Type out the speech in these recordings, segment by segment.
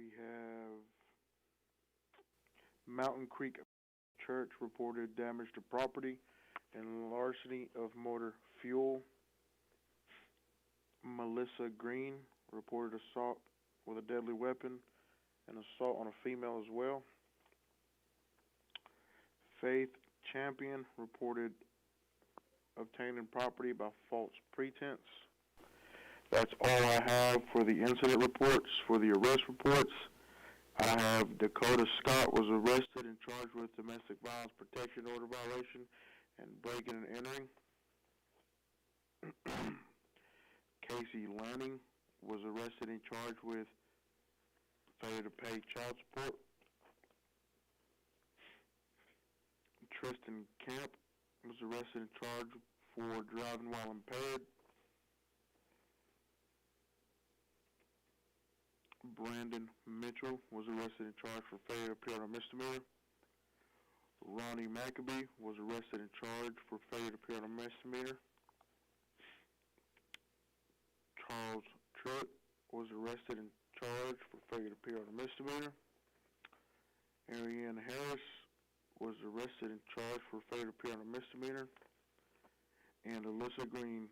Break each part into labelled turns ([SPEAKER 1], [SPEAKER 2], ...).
[SPEAKER 1] We have Mountain Creek Church reported damage to property and larceny of motor fuel. Melissa Green reported assault with a deadly weapon and assault on a female as well. Faith Champion reported obtaining property by false pretense. That's all I have for the incident reports. For the arrest reports, I have Dakota Scott was arrested and charged with domestic violence protection order violation and breaking and entering. Casey Lanning was arrested and charged with failure to pay child support. Tristan Camp was arrested and charged for driving while impaired. Brandon Mitchell was arrested and charged for failure to appear on a misdemeanor. Ronnie Maccabee was arrested and charged for failure to appear on a misdemeanor. Charles Truitt was arrested and charged for failure to appear on a misdemeanor. Ariane Harris was arrested and charged for failure to appear on a misdemeanor. And Alyssa Green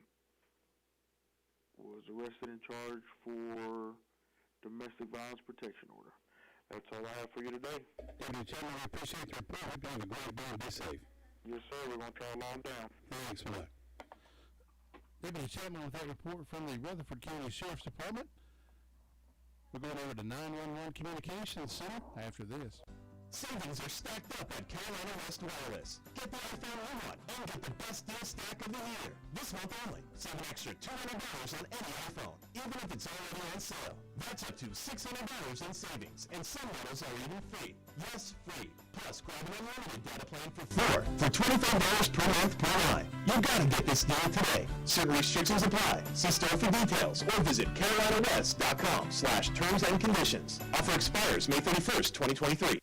[SPEAKER 1] was arrested and charged for domestic violence protection order. That's all I have for you today.
[SPEAKER 2] Deputy Chairman, I appreciate your report. Hope you have a great day and be safe.
[SPEAKER 1] Yes, sir. We're going to try a long down.
[SPEAKER 2] Thanks for that. Deputy Chairman, with that report from the Rutherford County Sheriff's Department, we're going over to 911 Communications Center after this.
[SPEAKER 3] Savings are stacked up at Carolina West Wireless. Get the iPhone 1 and get the best deal stack of the year. This month only, save an extra $200 on any iPhone, even if it's already on sale. That's up to $600 in savings, and some models are even free. Yes, free. Plus, grab an unlimited data plan for $4 for $25 per month per line. You've got to get this deal today. Certain restrictions apply. See store for details or visit carolinawest.com/terms and conditions. Offer expires May 31st, 2023.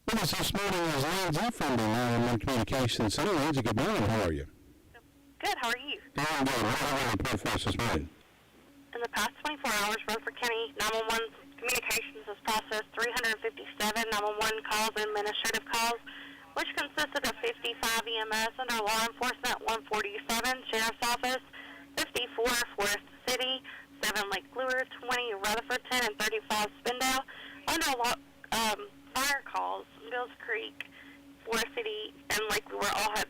[SPEAKER 2] With us this morning is Lindsay from the 911 Communications Center. Lindsay, good morning. How are you?
[SPEAKER 4] Good. How are you?
[SPEAKER 2] Doing good. What do you report for us this morning?
[SPEAKER 4] In the past 24 hours, Rutherford County 911 Communications has processed 357 911 calls and administrative calls, which consisted of 55 EMS under law enforcement, 147 Sheriff's Office, 54 Forest City, 7 Lake Lure, 20 Rutherfordton, and 35 Spindale. Under fire calls, Mills Creek, Forest City, and Lake Lure all had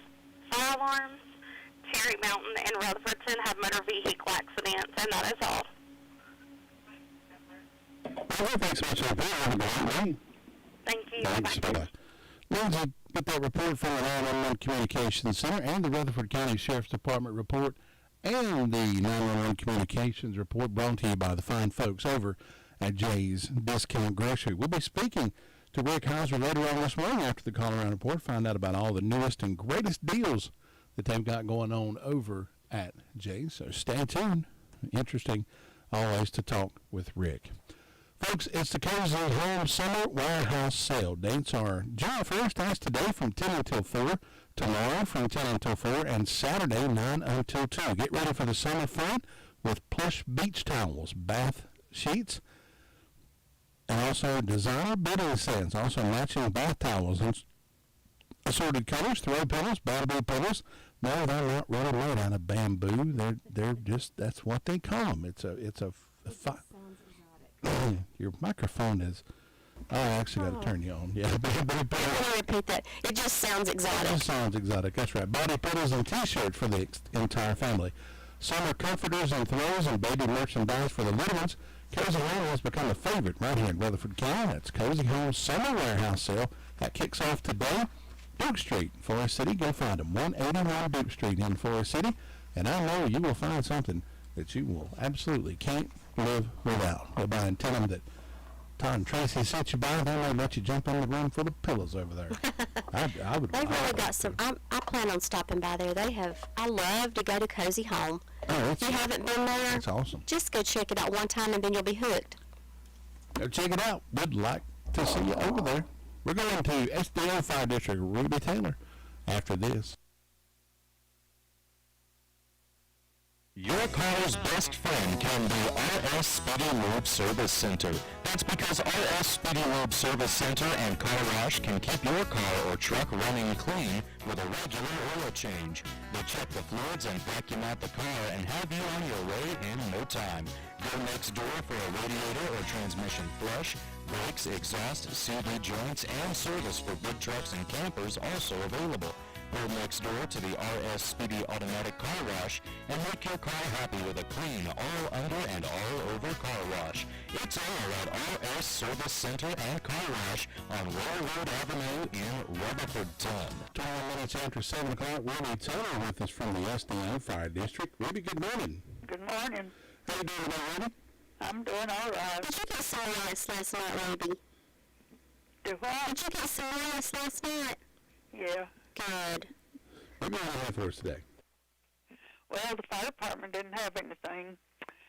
[SPEAKER 4] fire alarms. Terry Mountain and Rutherfordton have motor vehicle accidents, and that is all.
[SPEAKER 2] Well, thanks so much for the report.
[SPEAKER 4] Thank you.
[SPEAKER 2] Thanks for that. Lindsay, get that report from the 911 Communications Center and the Rutherford County Sheriff's Department report and the 911 Communications report brought to you by the fine folks over at Jay's Discount Grocery. We'll be speaking to Rick Hauser later on this morning after the call-around report, find out about all the newest and greatest deals that they've got going on over at Jay's. So stay tuned. Interesting always to talk with Rick. Folks, it's the Cozy Home Summer Warehouse Sale. Dates are July 1st, that's today from 10 until 4, tomorrow from 10 until 4, and Saturday 9 until 2. Get ready for the summer fun with plush beach towels, bath sheets, and also designer bedding sets, also matching bath towels and assorted colors, throw pillows, bamboo pillows. No, they're not really made out of bamboo. They're just, that's what they call them. It's a your microphone is, I actually got to turn you on. Yeah,
[SPEAKER 5] I'm going to repeat that. It just sounds exotic.
[SPEAKER 2] It sounds exotic. That's right. Body pillows and T-shirts for the entire family. Summer comforters and throws and baby merchandise for the little ones. Cozy Home has become a favorite right here in Rutherford County. That's Cozy Home Summer Warehouse Sale. That kicks off today. Duke Street, Forest City. Go find them. 181 Duke Street in Forest City. And I know you will find something that you will absolutely can't live without. Go by and tell them that Todd and Tracy sent you by. They may let you jump in the room full of pillows over there. I would.
[SPEAKER 5] They've really got some. I plan on stopping by there. They have. I love to go to Cozy Home.
[SPEAKER 2] Oh,
[SPEAKER 5] if you haven't been there,
[SPEAKER 2] that's awesome.
[SPEAKER 5] Just go check it out one time and then you'll be hooked.
[SPEAKER 2] Go check it out. We'd like to see you over there. We're going to SDO Fire District Ruby Taylor after this.
[SPEAKER 3] You're Your car's best friend can be RS Speedy Lube Service Center. That's because RS Speedy Lube Service Center and Car Wash can keep your car or truck running clean with a regular oil change. They check the fluids and vacuum out the car and have you on your way in no time. Go next door for a radiator or transmission flush, brakes, exhaust, CD joints, and service for big trucks and campers also available. Go next door to the RS Speedy Automatic Car Wash and make your car happy with a clean, all under and all over car wash. It's all at RS Service Center and Car Wash on Railroad Avenue in Rutherfordton.
[SPEAKER 2] 21 minutes after 7 o'clock, Ruby Turner with us from the SDO Fire District. Ruby, good morning.
[SPEAKER 6] Good morning.
[SPEAKER 2] How you doing today, Ruby?
[SPEAKER 6] I'm doing all right.
[SPEAKER 5] Did you get some rice last night, Ruby?
[SPEAKER 6] Do what?
[SPEAKER 5] Did you get some rice last night?
[SPEAKER 6] Yeah.
[SPEAKER 5] Good.
[SPEAKER 2] What do you have for us today?
[SPEAKER 6] Well, the fire department didn't have anything.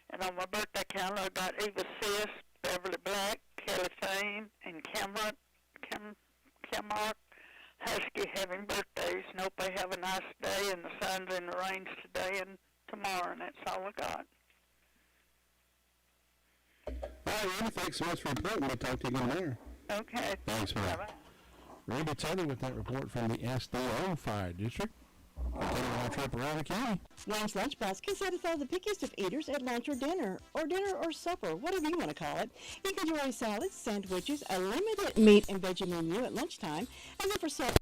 [SPEAKER 6] And on my birthday calendar, I got Eva Sis, Beverly Black, Kelly Fane, and Cameron Husky having birthdays. And hope they have a nice day, and the sun's in the rains today and tomorrow, and that's all I got.
[SPEAKER 2] All right, Ruby, thanks so much for reporting. We'll talk to you again later.
[SPEAKER 6] Okay.
[SPEAKER 2] Thanks for that.
[SPEAKER 6] Bye-bye.
[SPEAKER 2] Ruby Turner with that report from the SDO Fire District. Continuing our trip around the county.
[SPEAKER 7] Lounge Lunch Basket satisfies the pickiest of eaters at lunch or dinner or supper, whatever you want to call it. You can enjoy salads, sandwiches, a limited meat and veggie menu at lunchtime, and then for supper.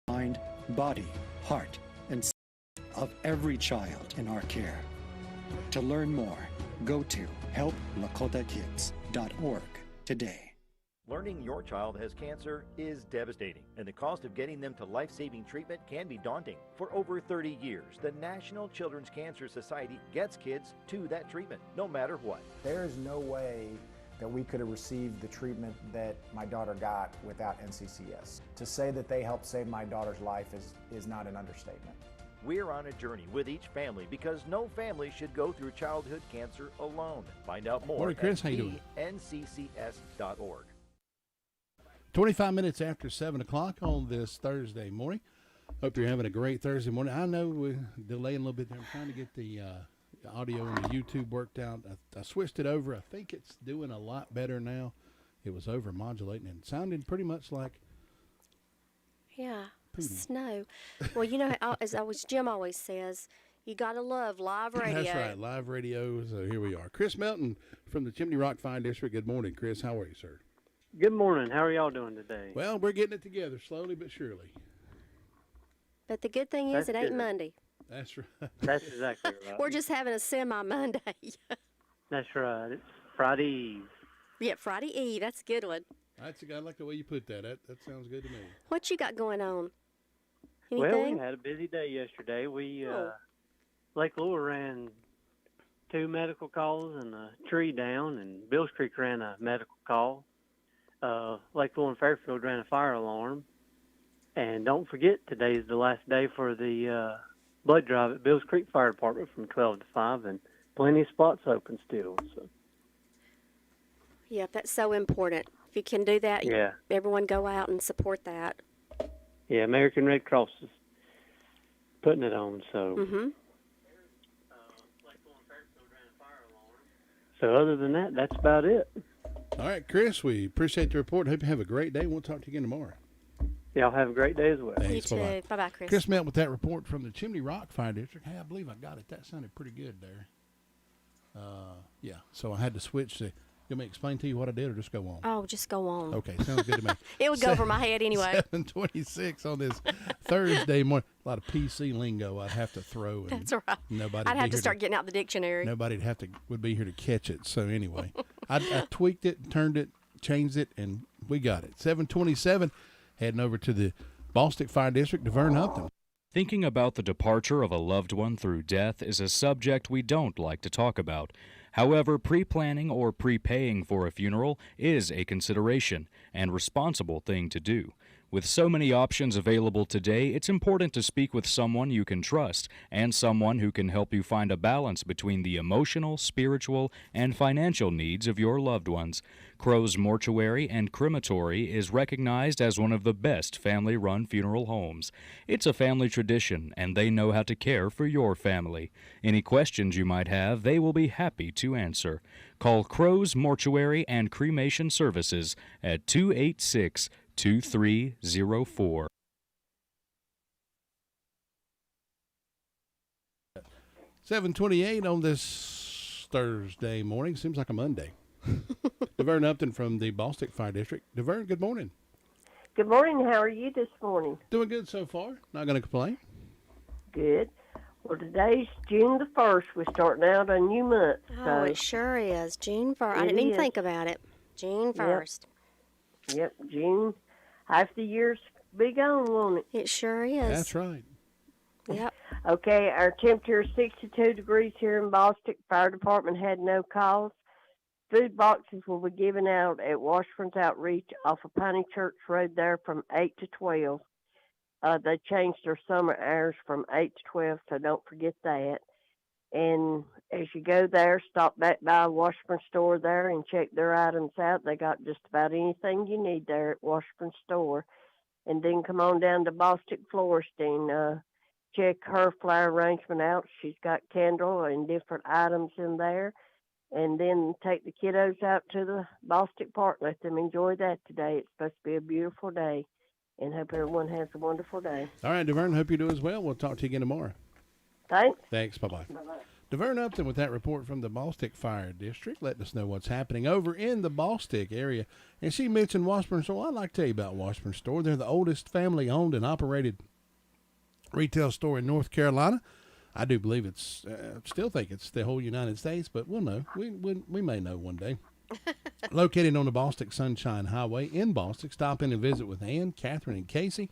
[SPEAKER 8] Mind, body, heart, and soul of every child in our care. To learn more, go to helplakotakids.org today.
[SPEAKER 9] Learning your child has cancer is devastating, and the cost of getting them to life-saving treatment can be daunting. For over 30 years, the National Children's Cancer Society gets kids to that treatment, no matter what.
[SPEAKER 10] There is no way that we could have received the treatment that my daughter got without NCCS. To say that they helped save my daughter's life is not an understatement.
[SPEAKER 9] We're on a journey with each family because no family should go through childhood cancer alone. Find out more
[SPEAKER 2] Morning, Chris.
[SPEAKER 9] at
[SPEAKER 2] How you doing?
[SPEAKER 9] nccs.org.
[SPEAKER 2] 25 minutes after 7 o'clock on this Thursday morning. Hope you're having a great Thursday morning. I know we're delaying a little bit there. I'm trying to get the audio and the YouTube worked out. I switched it over. I think it's doing a lot better now. It was over modulating and sounding pretty much like
[SPEAKER 5] Yeah,
[SPEAKER 2] Pootie.
[SPEAKER 5] snow. Well, you know, as Jim always says, you got to love live radio.
[SPEAKER 2] That's right, live radio. So here we are. Chris Melton from the Chimney Rock Fire District. Good morning, Chris. How are you, sir?
[SPEAKER 11] Good morning. How are y'all doing today?
[SPEAKER 2] Well, we're getting it together slowly but surely.
[SPEAKER 5] But the good thing is
[SPEAKER 11] That's
[SPEAKER 5] it ain't
[SPEAKER 11] good.
[SPEAKER 5] Monday.
[SPEAKER 2] That's right.
[SPEAKER 11] That's exactly right.
[SPEAKER 5] We're just having a semi-Monday.
[SPEAKER 11] That's right. It's Friday Eve.
[SPEAKER 5] Yeah, Friday Eve. That's a good one.
[SPEAKER 2] I like the way you put that. That sounds good to me.
[SPEAKER 5] What you got going on?
[SPEAKER 11] Well,
[SPEAKER 5] Anything?
[SPEAKER 11] we had a busy day yesterday. Lake Lure ran 2 medical calls and a tree down, and Bills Creek ran a medical call. Lake Lure and Fairfield ran a fire alarm. And don't forget, today is the last day for the blood drive at Bills Creek Fire Department from 12 to 5, and plenty of spots open still. So.
[SPEAKER 5] Yep, that's so important. If you can do that,
[SPEAKER 11] Yeah.
[SPEAKER 5] everyone go out and support that.
[SPEAKER 11] Yeah, American Red Cross is putting it on, so.
[SPEAKER 5] Mm-hmm.
[SPEAKER 11] So other than that, that's about it.
[SPEAKER 2] All right, Chris, we appreciate the report. Hope you have a great day. We'll talk to you again tomorrow.
[SPEAKER 11] Y'all have a great day as well.
[SPEAKER 2] Thanks.
[SPEAKER 5] You
[SPEAKER 2] Bye-bye.
[SPEAKER 5] too. Bye-bye, Chris.
[SPEAKER 2] Chris met with that report from the Chimney Rock Fire District. Hey, I believe I got it. That sounded pretty good there. Yeah, so I had to switch to, you want me to explain to you what I did or just go on?
[SPEAKER 5] Oh, just go on.
[SPEAKER 2] Okay, sounds good to me.
[SPEAKER 5] It would go over my head anyway.
[SPEAKER 2] 7:26 on this Thursday morning. A lot of PC lingo I'd have to throw. And
[SPEAKER 5] That's right.
[SPEAKER 2] Nobody
[SPEAKER 5] I'd have to start getting out the dictionary.
[SPEAKER 2] Nobody would be here to catch it. So anyway, I tweaked it, turned it, changed it, and we got it. 7:27, heading over to the Ballstick Fire District, Deverne Upton.
[SPEAKER 12] Thinking about the departure of a loved one through death is a subject we don't like to talk about. However, pre-planning or prepaying for a funeral is a consideration and responsible thing to do. With so many options available today, it's important to speak with someone you can trust and someone who can help you find a balance between the emotional, spiritual, and financial needs of your loved ones. Crow's Mortuary and Crematory is recognized as one of the best family-run funeral homes. It's a family tradition, and they know how to care for your family. Any questions you might have, they will be happy to answer. Call Crow's Mortuary and Cremation Services at 286-2304.
[SPEAKER 2] 7:28 on this Thursday morning. Seems like a Monday. Deverne Upton from the Ballstick Fire District. Deverne, good morning.
[SPEAKER 13] Good morning. How are you this morning?
[SPEAKER 2] Doing good so far. Not going to complain.
[SPEAKER 13] Good. Well, today's June the 1st. We're starting out a new month.
[SPEAKER 5] Oh, it sure is. June 1st. I didn't even think about it. June 1st.
[SPEAKER 13] Yep, June. Half the year's be gone, won't it?
[SPEAKER 5] It sure is.
[SPEAKER 2] That's right.
[SPEAKER 5] Yep.
[SPEAKER 13] Okay, our temperature is 62 degrees here in Ballstick. Fire department had no calls. Food boxes will be given out at Washburn's Outreach off of Piney Church Road there from 8 to 12. They changed their summer hours from 8 to 12, so don't forget that. And as you go there, stop back by a Washburn store there and check their items out. They got just about anything you need there at Washburn store. And then come on down to Ballstick Florist and check her flower arrangement out. She's got candle and different items in there. And then take the kiddos out to the Ballstick Park. Let them enjoy that today. It's supposed to be a beautiful day. And hope everyone has a wonderful day.
[SPEAKER 2] All right, Deverne, hope you do as well. We'll talk to you again tomorrow.
[SPEAKER 13] Thanks.
[SPEAKER 2] Thanks. Bye-bye.
[SPEAKER 13] Bye-bye.
[SPEAKER 2] Deverne Upton with that report from the Ballstick Fire District, letting us know what's happening over in the Ballstick area. And she mentioned Washburn Store. I'd like to tell you about Washburn Store. They're the oldest family-owned and operated retail store in North Carolina. I do believe it's, still think it's the whole United States, but we'll know. We may know one day. Located on the Ballstick Sunshine Highway in Ballstick, stop in and visit with Ann, Catherine, and Casey,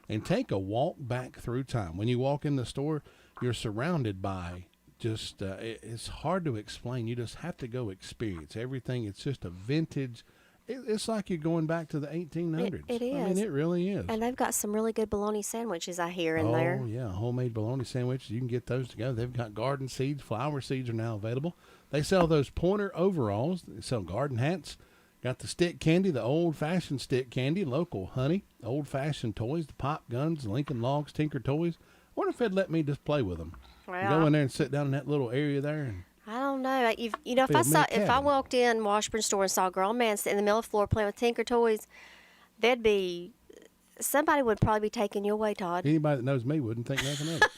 [SPEAKER 2] and take a walk back through time. When you walk in the store, you're surrounded by just, it's hard to explain. You just have to go experience everything. It's just a vintage. It's like you're going back to the 1800s.
[SPEAKER 5] It is.
[SPEAKER 2] I mean, it really is.
[SPEAKER 5] And they've got some really good bologna sandwiches, I hear, in there.
[SPEAKER 2] Oh, yeah, homemade bologna sandwiches. You can get those together. They've got garden seeds. Flower seeds are now available. They sell those pointer overalls. They sell garden hats. Got the stick candy, the old-fashioned stick candy, local honey, old-fashioned toys, the pop guns, Lincoln Logs, Tinker Toys. I wonder if they'd let me just play with them.
[SPEAKER 5] Well,
[SPEAKER 2] Go in there and sit down in that little area there. And
[SPEAKER 5] I don't know. If I walked in Washburn store and saw a grown man sitting in the middle of the floor playing with Tinker Toys, somebody would probably be taking you away, Todd.
[SPEAKER 2] Anybody that knows me wouldn't think nothing of it.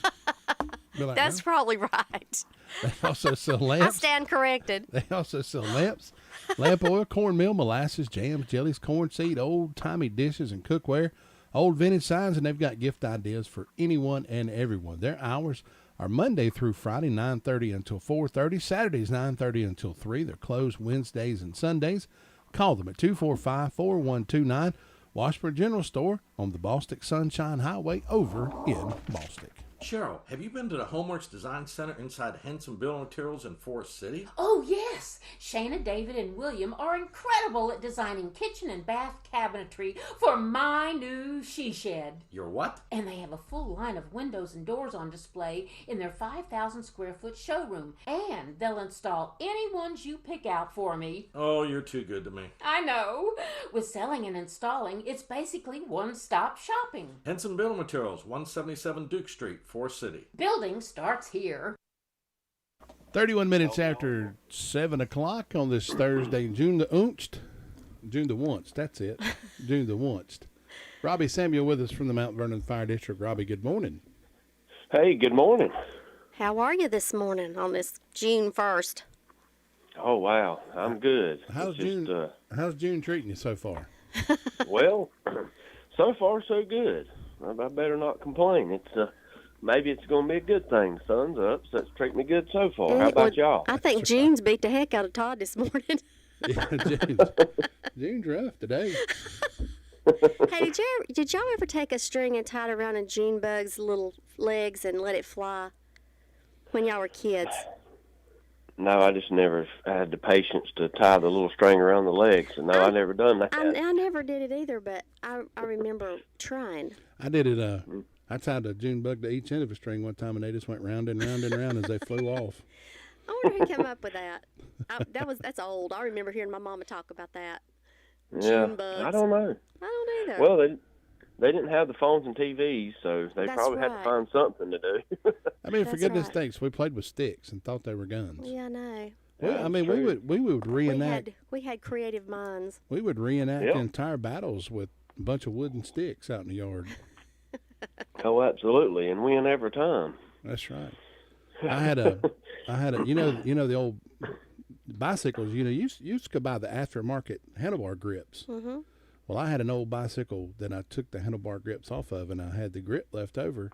[SPEAKER 2] Like,
[SPEAKER 5] that's probably right.
[SPEAKER 2] They also sell lamps.
[SPEAKER 5] I stand corrected.
[SPEAKER 2] They also sell lamps, lamp oil, cornmeal, molasses, jams, jellies, corn seed, old-timey dishes and cookware, old vintage signs, and they've got gift ideas for anyone and everyone. Their hours are Monday through Friday, 9:30 until 4:30. Saturdays, 9:30 until 3. They're closed Wednesdays and Sundays. Call them at 245-4129. Washburn General Store on the Bostic Sunshine Highway over in Bostic.
[SPEAKER 14] Cheryl, have you been to the Homeworks Design Center inside Henson Building Materials in Forest City?
[SPEAKER 15] Oh, yes. Shana, David, and William are incredible at designing kitchen and bath cabinetry for my new she shed.
[SPEAKER 14] Your what?
[SPEAKER 15] And they have a full line of windows and doors on display in their 5,000 square foot showroom. And they'll install any ones you pick out for me.
[SPEAKER 14] Oh, you're too good to me.
[SPEAKER 15] I know. With selling and installing, it's basically one-stop shopping.
[SPEAKER 14] Henson Building Materials, 177 Duke Street, Forest City.
[SPEAKER 15] Building starts here.
[SPEAKER 2] 31 minutes after 7 o'clock on this Thursday, June the 1st. That's it. June the 1st. Robbie Samuel with us from the Mount Vernon Fire District. Robbie, good morning.
[SPEAKER 16] Hey, good morning.
[SPEAKER 5] How are you this morning on this June 1st?
[SPEAKER 16] Oh, wow. I'm good.
[SPEAKER 2] How's June treating you so far?
[SPEAKER 16] Well, so far so good. I better not complain. It's maybe it's going to be a good thing. The sun's up, so it's treating me good so far. How about y'all?
[SPEAKER 5] I think June's beat the heck out of Todd this morning.
[SPEAKER 2] Yeah, June's rough today.
[SPEAKER 5] Hey, did y'all ever take a string and tie it around a June bug's little legs and let it fly when y'all were kids?
[SPEAKER 16] No, I just never had the patience to tie the little string around the legs. So no, I never done that.
[SPEAKER 5] I never did it either, but I remember trying.
[SPEAKER 2] I did it. I tied a June bug to each end of a string one time, and they just went round and round and round as they flew off.
[SPEAKER 5] I wonder who came up with that. That's old. I remember hearing my mama talk about that.
[SPEAKER 16] Yeah,
[SPEAKER 5] June bugs.
[SPEAKER 16] I don't know.
[SPEAKER 5] I don't either.
[SPEAKER 16] Well, they didn't have the phones and TVs, so they probably had to find something to do.
[SPEAKER 2] I mean, for goodness sakes, we played with sticks and thought they were guns.
[SPEAKER 5] Yeah, I know.
[SPEAKER 2] Well, I mean, we would reenact.
[SPEAKER 5] We had creative minds.
[SPEAKER 2] We would reenact entire battles with a bunch of wooden sticks out in the yard.
[SPEAKER 16] Oh, absolutely, and win every time.
[SPEAKER 2] That's right. I had a, you know the old bicycles. You used to go buy the aftermarket handlebar grips.
[SPEAKER 5] Mm-hmm.
[SPEAKER 2] Well, I had an old bicycle that I took the handlebar grips off of, and I had the grip left over,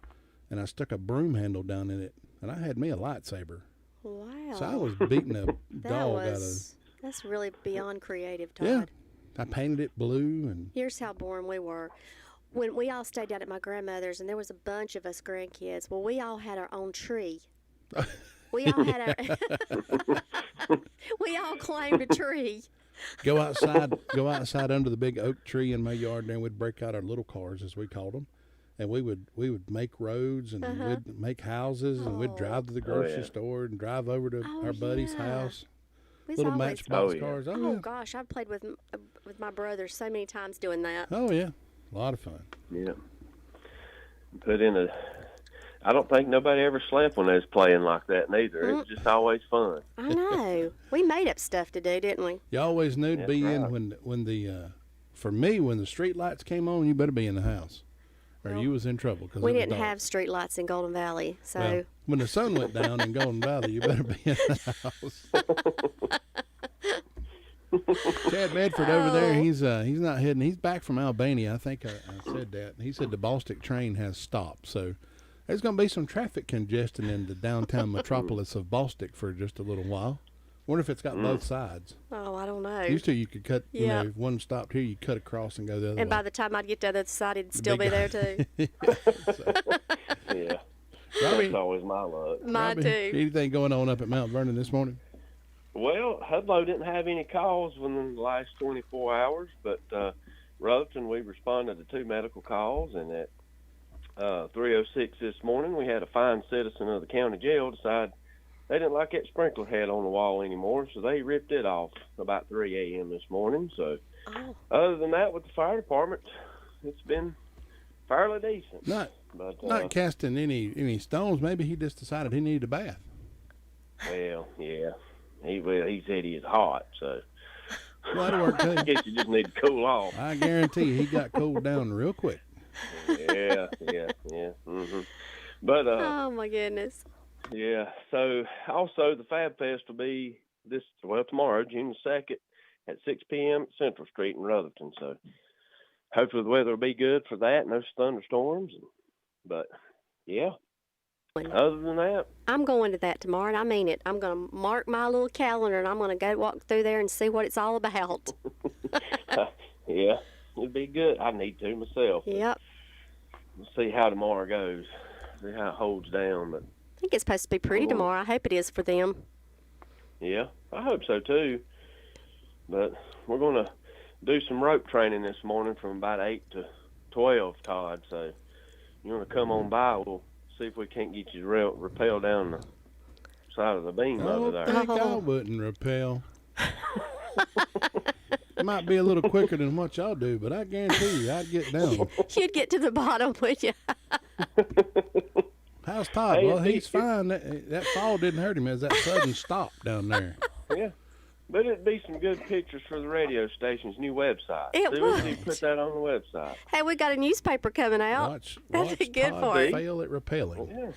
[SPEAKER 2] and I stuck a broom handle down in it, and I had me a lightsaber.
[SPEAKER 5] Wow.
[SPEAKER 2] So I was beating a dog out of.
[SPEAKER 5] That's really beyond creative, Todd.
[SPEAKER 2] Yeah. I painted it blue and.
[SPEAKER 5] Here's how boring we were. When we all stayed down at my grandmother's, and there was a bunch of us grandkids. Well, we all had our own tree. We all had our. We all claimed a tree.
[SPEAKER 2] Go outside under the big oak tree in my yard, and then we'd break out our little cars, as we called them, and we would make roads and we'd make houses, and we'd drive to the grocery store and drive over to our buddy's house. Little matchbox cars.
[SPEAKER 5] Oh gosh, I've played with my brothers so many times doing that.
[SPEAKER 2] Oh yeah, a lot of fun.
[SPEAKER 16] Yeah. I don't think nobody ever slept when they was playing like that neither. It was just always fun.
[SPEAKER 5] I know. We made up stuff to do, didn't we?
[SPEAKER 2] You always knew to be in when the street lights came on, you better be in the house, or you was in trouble. Cause
[SPEAKER 5] we didn't have street lights in Golden Valley, so
[SPEAKER 2] well, when the sun went down in Golden Valley, you better be in the house. Chad Medford over there, he's not heading. He's back from Albania. I think I said that. He said the Bostic train has stopped, so there's going to be some traffic congestion in the downtown metropolis of Bostic for just a little while. Wonder if it's got both sides.
[SPEAKER 5] Oh, I don't know.
[SPEAKER 2] Used to you could cut, if one stopped here, you cut across and go the other way.
[SPEAKER 5] And by the time I'd get to the other side, it'd still be there too.
[SPEAKER 16] Yeah.
[SPEAKER 2] Robbie,
[SPEAKER 16] that's always my luck.
[SPEAKER 5] Mine too.
[SPEAKER 2] Anything going on up at Mount Vernon this morning?
[SPEAKER 16] Well, Hudlow didn't have any calls within the last 24 hours, but Rutherford, we responded to 2 medical calls, and at 3:06 this morning, we had a fine citizen of the county jail decide they didn't like that sprinkler head on the wall anymore, so they ripped it off about 3 a.m. this morning. So other than that, with the fire department, it's been fairly decent.
[SPEAKER 2] Not casting any stones. Maybe he just decided he needed a bath.
[SPEAKER 16] Well, yeah. He said he is hot, so
[SPEAKER 2] well, that'll work too.
[SPEAKER 16] I guess you just need to cool off.
[SPEAKER 2] I guarantee he got cooled down real quick.
[SPEAKER 16] Yeah. Mm-hmm. But
[SPEAKER 5] oh my goodness.
[SPEAKER 16] Yeah. So also the Fab Fest will be tomorrow, June 2nd, at 6 p.m. at Central Street in Rutherford. So hopefully the weather will be good for that and those thunderstorms. But yeah, other than that,
[SPEAKER 5] I'm going to that tomorrow, and I mean it. I'm going to mark my little calendar, and I'm going to go walk through there and see what it's all about.
[SPEAKER 16] yeah, it'd be good. I need to myself.
[SPEAKER 5] Yep.
[SPEAKER 16] We'll see how tomorrow goes. See how it holds down. But
[SPEAKER 5] I think it's supposed to be pretty tomorrow. I hope it is for them.
[SPEAKER 16] yeah, I hope so too. But we're going to do some rope training this morning from about 8 to 12, Todd. So you want to come on by? We'll see if we can't get you to rappel down the side of the beam over there.
[SPEAKER 2] I think I wouldn't rappel. It might be a little quicker than what y'all do, but I guarantee you I'd get down.
[SPEAKER 5] You'd get to the bottom, would you?
[SPEAKER 2] How's Todd?
[SPEAKER 16] Hey,
[SPEAKER 2] Well, he's fine. That fall didn't hurt him as that sudden stop down there.
[SPEAKER 16] Yeah. But it'd be some good pictures for the radio station's new website.
[SPEAKER 5] It
[SPEAKER 16] See,
[SPEAKER 5] would.
[SPEAKER 16] we put that on the website.
[SPEAKER 5] Hey, we got a newspaper coming out. That'd be good
[SPEAKER 2] Todd
[SPEAKER 5] for it.
[SPEAKER 2] fail at rappelling.
[SPEAKER 16] Yeah.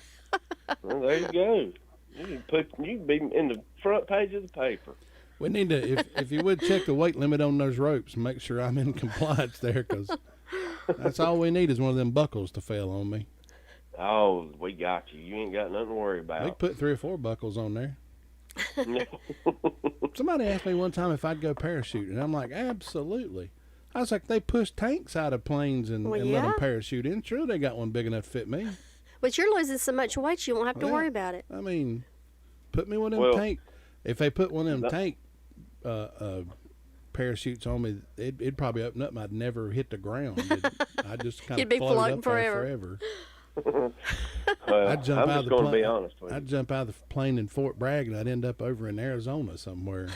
[SPEAKER 16] Well, there you go. You can be in the front page of the paper.
[SPEAKER 2] We need to, if you would, check the weight limit on those ropes and make sure I'm in compliance there, because that's all we need is one of them buckles to fail on me.
[SPEAKER 16] Oh, we got you. You ain't got nothing to worry
[SPEAKER 2] We
[SPEAKER 16] about.
[SPEAKER 2] could put 3 or 4 buckles on there. Somebody asked me one time if I'd go parachuting, and I'm like, absolutely. I was like, they push tanks out of planes and let them parachute in. Sure, they got one big enough to fit me.
[SPEAKER 5] But you're losing so much weight, you won't have to worry about it.
[SPEAKER 2] I mean, put me one of them tank. If they put one of them tank parachutes on me, it'd probably open up and I'd never hit the ground. I'd just kind
[SPEAKER 5] You'd
[SPEAKER 2] of
[SPEAKER 5] be
[SPEAKER 2] float
[SPEAKER 5] floating
[SPEAKER 2] up there
[SPEAKER 5] forever.
[SPEAKER 16] Well,
[SPEAKER 2] I'd jump
[SPEAKER 16] I'm
[SPEAKER 2] out
[SPEAKER 16] just
[SPEAKER 2] of the
[SPEAKER 16] going to be
[SPEAKER 2] plane.
[SPEAKER 16] honest with you.
[SPEAKER 2] I'd jump out of the plane in Fort Bragg and I'd end up over in Arizona somewhere.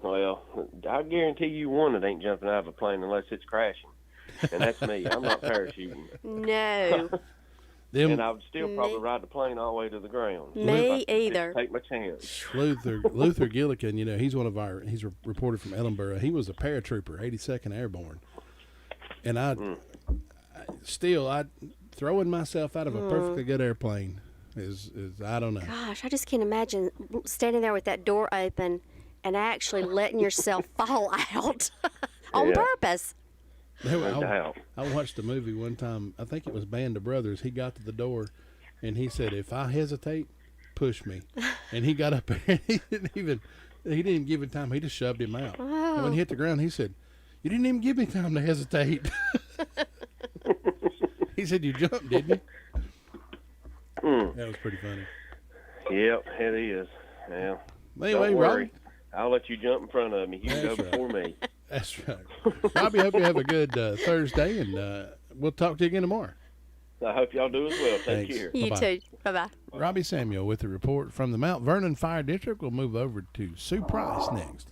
[SPEAKER 16] Well, I guarantee you one that ain't jumping out of a plane unless it's crashing. And that's me. I'm not parachuting.
[SPEAKER 5] No.
[SPEAKER 16] And I would still probably ride the plane all the way to the ground.
[SPEAKER 5] Me either.
[SPEAKER 16] Take my chance.
[SPEAKER 2] Luther Gillikin, he's he's a reporter from Ellenboro. He was a paratrooper, 82nd Airborne. And throwing myself out of a perfectly good airplane is I don't know.
[SPEAKER 5] Gosh, I just can't imagine standing there with that door open and actually letting yourself fall out on purpose.
[SPEAKER 2] I watched a movie one time. I think it was Band of Brothers. He got to the door, and he said, "If I hesitate, push me." And he got up there. And he didn't give him time. He just shoved him out.
[SPEAKER 5] Oh.
[SPEAKER 2] And when he hit the ground, he said, "You didn't even give me time to hesitate." He said, "You jumped, didn't you?" That was pretty funny.
[SPEAKER 16] Yep, it is. Yeah.
[SPEAKER 2] Anyway,
[SPEAKER 16] don't worry.
[SPEAKER 2] Robbie,
[SPEAKER 16] I'll let you jump in front of me. You can go before me.
[SPEAKER 2] That's right. Robbie, hope you have a good Thursday, and we'll talk to you again tomorrow.
[SPEAKER 16] I hope y'all do as well. Take
[SPEAKER 2] Thanks.
[SPEAKER 16] care.
[SPEAKER 5] You too. Bye-bye.
[SPEAKER 2] Robbie Samuel with the report from the Mount Vernon Fire District. We'll move over to Sue Price next.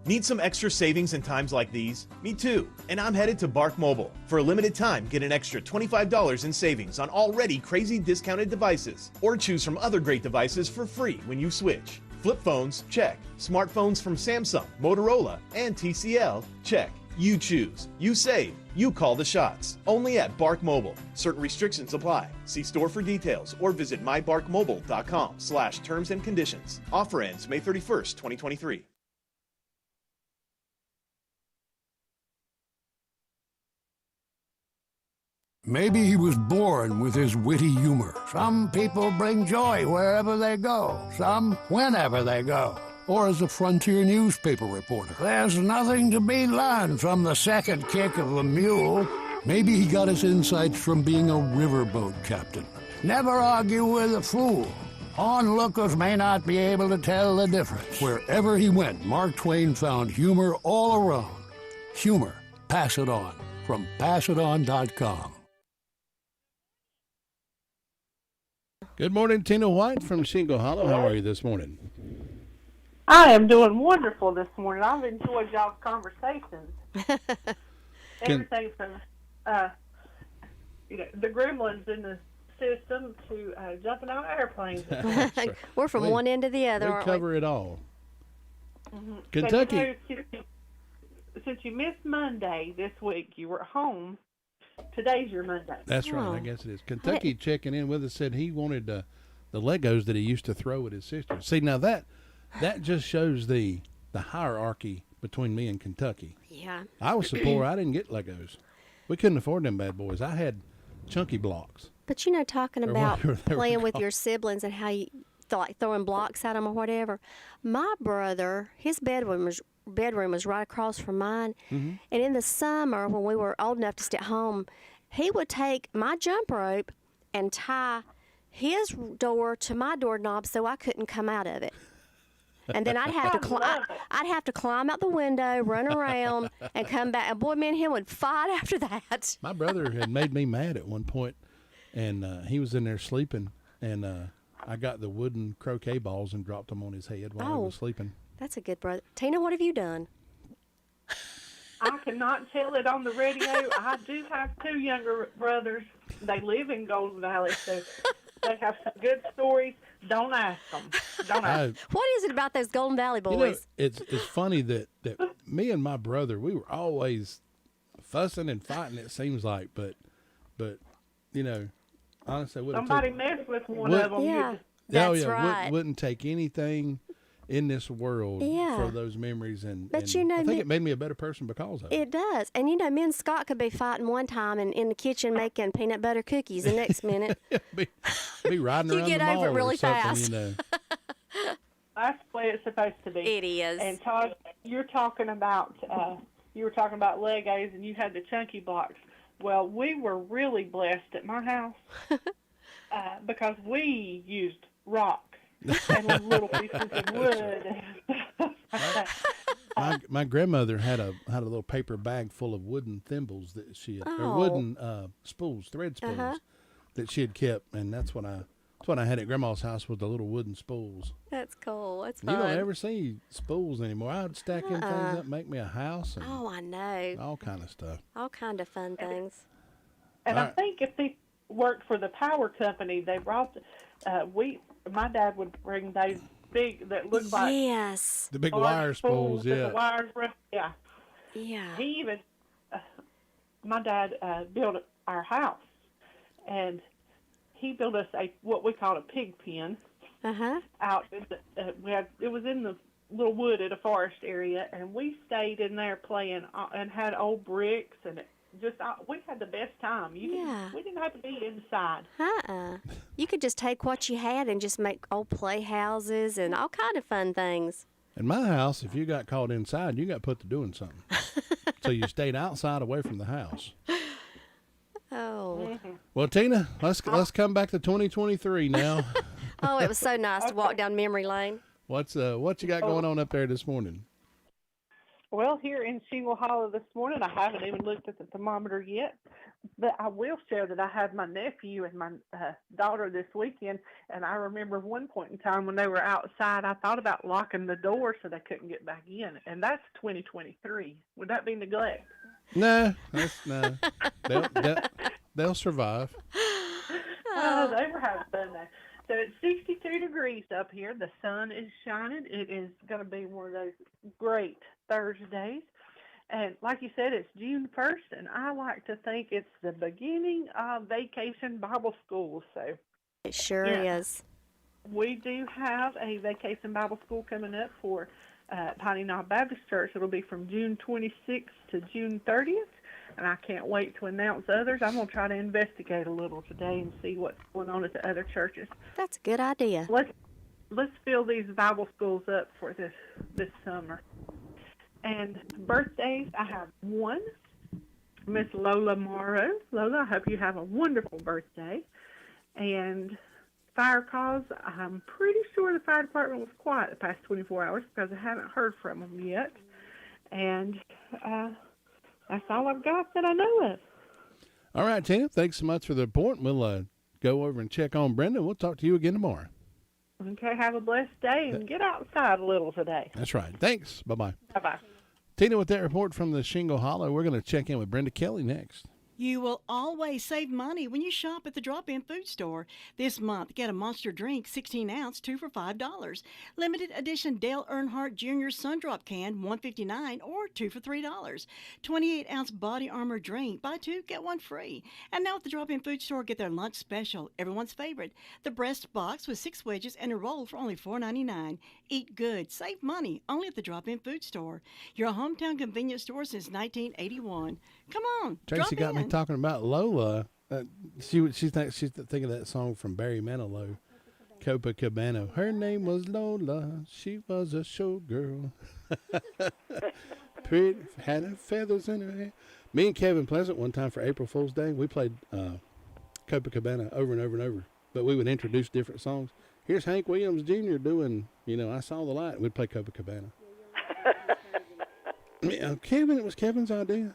[SPEAKER 3] Need some extra savings in times like these? Me too. And I'm headed to Bark Mobile. For a limited time, get an extra $25 in savings on already crazy discounted devices. Or choose from other great devices for free when you switch. Flip phones, check. Smartphones from Samsung, Motorola, and TCL, check. You choose. You save. You call the shots. Only at Bark Mobile. Certain restrictions apply. See store for details or visit mybarkmobile.com/terms and conditions. Offer ends May 31st, 2023.
[SPEAKER 17] Maybe he was born with his witty humor. Some people bring joy wherever they go, some whenever they go. Or as a frontier newspaper reporter. There's nothing to be learned from the second kick of the mule. Maybe he got his insights from being a riverboat captain. Never argue with a fool. Onlookers may not be able to tell the difference. Wherever he went, Mark Twain found humor all around. Humor. Pass it on. From passiton.com.
[SPEAKER 2] Good morning, Tina White from Shingle Hollow. How are you this morning?
[SPEAKER 18] I am doing wonderful this morning. I've enjoyed y'all's conversations. Everything from the gremlins in the system to jumping out of airplanes.
[SPEAKER 2] Right.
[SPEAKER 5] We're from one end to the other,
[SPEAKER 2] We
[SPEAKER 5] aren't
[SPEAKER 2] cover it all.
[SPEAKER 18] Mm-hmm.
[SPEAKER 2] Kentucky.
[SPEAKER 18] Since you missed Monday this week, you were at home. Today's your Monday.
[SPEAKER 2] That's right. I guess it is. Kentucky checking in with us said he wanted the Legos that he used to throw at his sister. See, now that just shows the hierarchy between me and Kentucky.
[SPEAKER 5] Yeah.
[SPEAKER 2] I was so poor I didn't get Legos. We couldn't afford them bad boys. I had chunky blocks.
[SPEAKER 5] But talking
[SPEAKER 2] Or
[SPEAKER 5] about
[SPEAKER 2] whatever they were
[SPEAKER 5] playing with
[SPEAKER 2] called.
[SPEAKER 5] your siblings and how you like throwing blocks at them or whatever. My brother, his bedroom was right across from mine, and in the summer when we were old enough to stay at home, he would take my jump rope and tie his door to my doorknob so I couldn't come out of it. And then I'd have to climb out the window, run around, and come back. And boy, me and him would fight after that.
[SPEAKER 2] My brother had made me mad at one point, and he was in there sleeping, and I got the wooden croquet balls and dropped them on his head while he was sleeping.
[SPEAKER 5] That's a good brother. Tina, what have you done?
[SPEAKER 18] I cannot tell it on the radio. I do have 2 younger brothers. They live in Golden Valley, so they have some good stories. Don't ask them. Don't ask.
[SPEAKER 5] What is it about those Golden Valley boys?
[SPEAKER 2] You know, it's funny that me and my brother, we were always fussing and fighting, it seems like, but you know, honestly,
[SPEAKER 18] somebody messed with one of them.
[SPEAKER 5] Yeah,
[SPEAKER 18] that's
[SPEAKER 5] right.
[SPEAKER 2] Wouldn't take anything in this world for those memories, but you know, I think it made me a better person because of it.
[SPEAKER 5] It does, and you know, me and Scott could be fighting one time and in the kitchen making peanut butter cookies the next minute.
[SPEAKER 2] be riding around
[SPEAKER 5] get
[SPEAKER 2] the mall
[SPEAKER 5] over it really
[SPEAKER 2] or something,
[SPEAKER 5] fast.
[SPEAKER 2] you know.
[SPEAKER 18] That's the way it's supposed to be.
[SPEAKER 5] It is.
[SPEAKER 18] And Todd, you're talking about you were talking about Legos, and you had the chunky blocks. Well, we were really blessed at my house because we used rock and little pieces of wood.
[SPEAKER 2] My grandmother had a little paper bag full of wooden thimbles that she had, or wooden spools, thread spools that she had kept, and that's what I had at Grandma's house with the little wooden spools.
[SPEAKER 5] That's cool. That's fun.
[SPEAKER 2] You don't ever see spools anymore. I would stack them things up, make me a house. And
[SPEAKER 5] I know.
[SPEAKER 2] all kind of stuff.
[SPEAKER 5] All kind of fun things.
[SPEAKER 18] And I think if they worked for the power company, they brought my dad would bring those big that looked like
[SPEAKER 2] the big wire spools.
[SPEAKER 18] The wires were,
[SPEAKER 5] yeah.
[SPEAKER 18] He even my dad built our house, and he built us what we called a pig pen. Out in the, it was in the little wood at a forest area, and we stayed in there playing and had old bricks, and we had the best time. We didn't have to be inside.
[SPEAKER 5] You could just take what you had and just make old playhouses and all kind of fun things.
[SPEAKER 2] In my house, if you got caught inside, you got put to doing something. So you stayed outside away from the house.
[SPEAKER 5] Oh.
[SPEAKER 2] Well, Tina, let's come back to 2023 now.
[SPEAKER 5] Oh, it was so nice to walk down memory lane.
[SPEAKER 2] What you got going on up there this morning?
[SPEAKER 18] Well, here in Shingle Hollow this morning, I haven't even looked at the thermometer yet, but I will share that I had my nephew and my daughter this weekend, and I remember one point in time when they were outside, I thought about locking the door so they couldn't get back in, and that's 2023. Would that be neglect?
[SPEAKER 2] No, they'll survive.
[SPEAKER 18] They were having fun there. So it's 62 degrees up here. The sun is shining. It is going to be one of those great Thursdays. And like you said, it's June 1st, and I like to think it's the beginning of Vacation Bible School. So
[SPEAKER 5] it sure is.
[SPEAKER 18] We do have a Vacation Bible School coming up for Piney Knob Baptist Church. It'll be from June 26th to June 30th. And I can't wait to announce others. I'm going to try to investigate a little today and see what's going on at the other churches.
[SPEAKER 5] That's a good idea.
[SPEAKER 18] Let's fill these Bible schools up for this summer. And birthdays, I have one, Miss Lola Morrow. Lola, I hope you have a wonderful birthday. And fire calls, I'm pretty sure the fire department was quiet the past 24 hours because I haven't heard from them yet. And that's all I've got that I know of.
[SPEAKER 2] All right, Tina, thanks so much for the report. We'll go over and check on Brenda. We'll talk to you again tomorrow.
[SPEAKER 18] Okay, have a blessed day and get outside a little today.
[SPEAKER 2] That's right. Thanks. Bye-bye.
[SPEAKER 18] Bye-bye.
[SPEAKER 2] Tina, with that report from the Shingle Hollow, we're going to check in with Brenda Kelly next.
[SPEAKER 7] You will always save money when you shop at the Drop-In Food Store. This month, get a Monster Drink 16-ounce, 2 for $5. Limited edition Dale Earnhardt Jr. Sundrop can, $1.59 or 2 for $3. 28-ounce Body Armor Drink, buy 2, get 1 free. And now at the Drop-In Food Store, get their lunch special, everyone's favorite. The breast box with 6 wedges and a roll for only $4.99. Eat good, save money, only at the Drop-In Food Store. Your hometown convenience store since 1981. Come on,
[SPEAKER 2] Tracy
[SPEAKER 7] drop
[SPEAKER 2] got
[SPEAKER 7] in.
[SPEAKER 2] me talking about Lola. She's thinking of that song from Barry Manilow, Copacabana. Her name was Lola. She was a showgirl. Pretty, had her feathers in her hair. Me and Kevin Pleasant one time for April Fool's Day, we played Copacabana over and over and over. But we would introduce different songs. Here's Hank Williams Jr. doing, I Saw the Light. We'd play Copacabana. Kevin, it was Kevin's idea.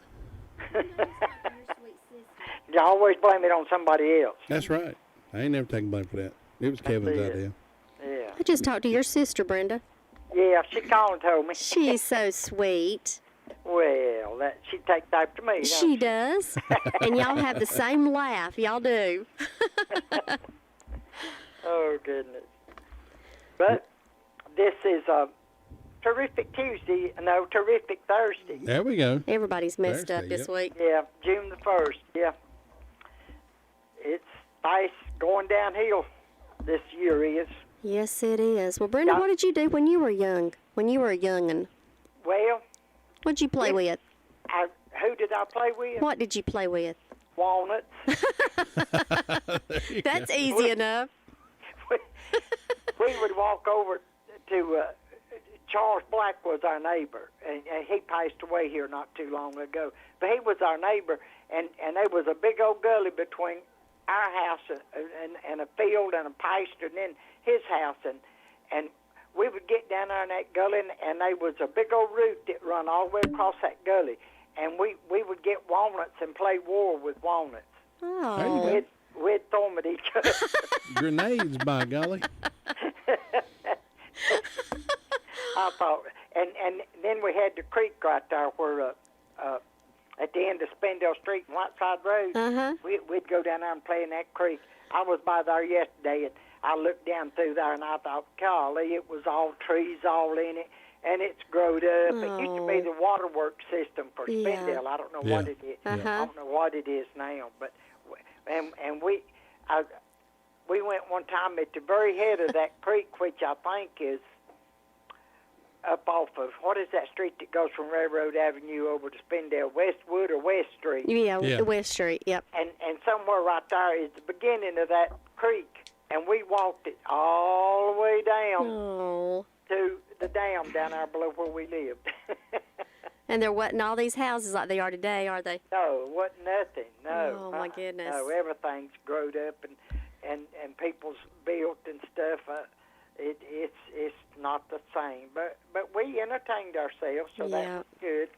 [SPEAKER 19] You always blame it on somebody else.
[SPEAKER 2] That's right. I ain't never taking blame for that. It was Kevin's idea.
[SPEAKER 19] Yeah.
[SPEAKER 5] I just talked to your sister, Brenda.
[SPEAKER 19] Yeah, she called and told me.
[SPEAKER 5] She's so sweet.
[SPEAKER 19] Well, she takes after me.
[SPEAKER 5] She does. And y'all have the same laugh. Y'all do.
[SPEAKER 19] Oh, goodness. But this is a terrific Tuesday. No, terrific Thursday.
[SPEAKER 2] There we go.
[SPEAKER 5] Everybody's messed up this week.
[SPEAKER 19] Yeah, June the 1st. Yeah. It's nice going downhill this year is.
[SPEAKER 5] Yes, it is. Well, Brenda, what did you do when you were young? When you were a young'un?
[SPEAKER 19] Well,
[SPEAKER 5] what'd you play with?
[SPEAKER 19] Who did I play with?
[SPEAKER 5] What did you play with?
[SPEAKER 19] Walnuts.
[SPEAKER 5] That's easy enough.
[SPEAKER 19] We would walk over to Charles Black was our neighbor, and he passed away here not too long ago. But he was our neighbor, and there was a big old gully between our house and a field and a pasture, and then his house, and we would get down there in that gully, and there was a big old root that run all the way across that gully, and we would get walnuts and play war with walnuts.
[SPEAKER 5] Oh.
[SPEAKER 19] We'd throw them at each other.
[SPEAKER 2] Grenades, by golly.
[SPEAKER 19] I thought, and then we had the creek right there where at the end of Spindale Street and Whiteside Road, we'd go down there and play in that creek. I was by there yesterday, and I looked down through there, and I thought, golly, it was all trees all in it, and it's growed up. It used to be the waterworks system for Spindale. I don't know what it is. I don't know what it is now, but and we went one time at the very head of that creek, which I think is up off of, what is that street that goes from Railroad Avenue over to Spindale, Westwood or West Street?
[SPEAKER 5] Yeah. West Street, yep.
[SPEAKER 19] And somewhere right there is the beginning of that creek, and we walked it all the way down to the dam down there below where we lived.
[SPEAKER 5] And there wasn't all these houses like they are today, are they?
[SPEAKER 19] No, it wasn't nothing, no.
[SPEAKER 5] Oh, my goodness.
[SPEAKER 19] No, everything's growed up, and people's built and stuff. It's not the same, but we entertained ourselves, so that was good.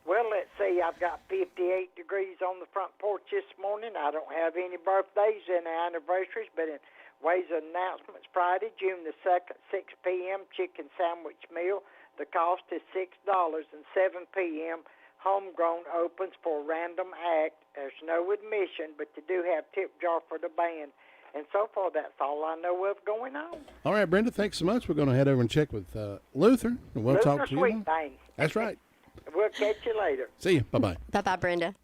[SPEAKER 19] Well, let's see. I've got 58 degrees on the front porch this morning. I don't have any birthdays and anniversaries, but in Ways and Announcements, Friday, June the 2nd, 6 p.m., chicken sandwich meal. The cost is $6, and 7 p.m., homegrown opens for random act. There's no admission, but you do have tip jar for the band. And so far, that's all I know of going on.
[SPEAKER 2] All right, Brenda, thanks so much. We're going to head over and check with Luther, and we'll talk to you.
[SPEAKER 19] Sweet thing.
[SPEAKER 2] That's right.
[SPEAKER 19] We'll catch you later.
[SPEAKER 2] See you. Bye-bye.
[SPEAKER 5] Bye-bye, Brenda.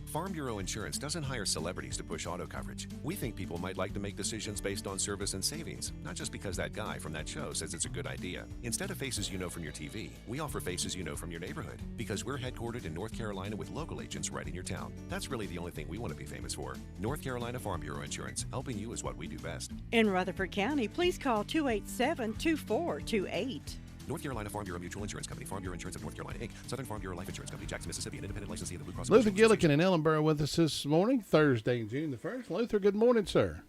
[SPEAKER 20] Farm Bureau Insurance doesn't hire celebrities to push auto coverage. We think people might like to make decisions based on service and savings, not just because that guy from that show says it's a good idea. Instead of faces you know from your TV, we offer faces you know from your neighborhood, because we're headquartered in North Carolina with local agents right in your town. That's really the only thing we want to be famous for. North Carolina Farm Bureau Insurance. Helping you is what we do best.
[SPEAKER 7] In Rutherford County, please call 287-2428.
[SPEAKER 20] North Carolina Farm Bureau Mutual Insurance Company, Farm Bureau Insurance of North Carolina, Inc., Southern Farm Bureau Life Insurance Company, Jackson, Mississippi, an independent licensee of the Blue Cross.
[SPEAKER 2] Luther Gillikin in Ellenboro with us this morning, Thursday, June the 1st. Luther, good morning, sir.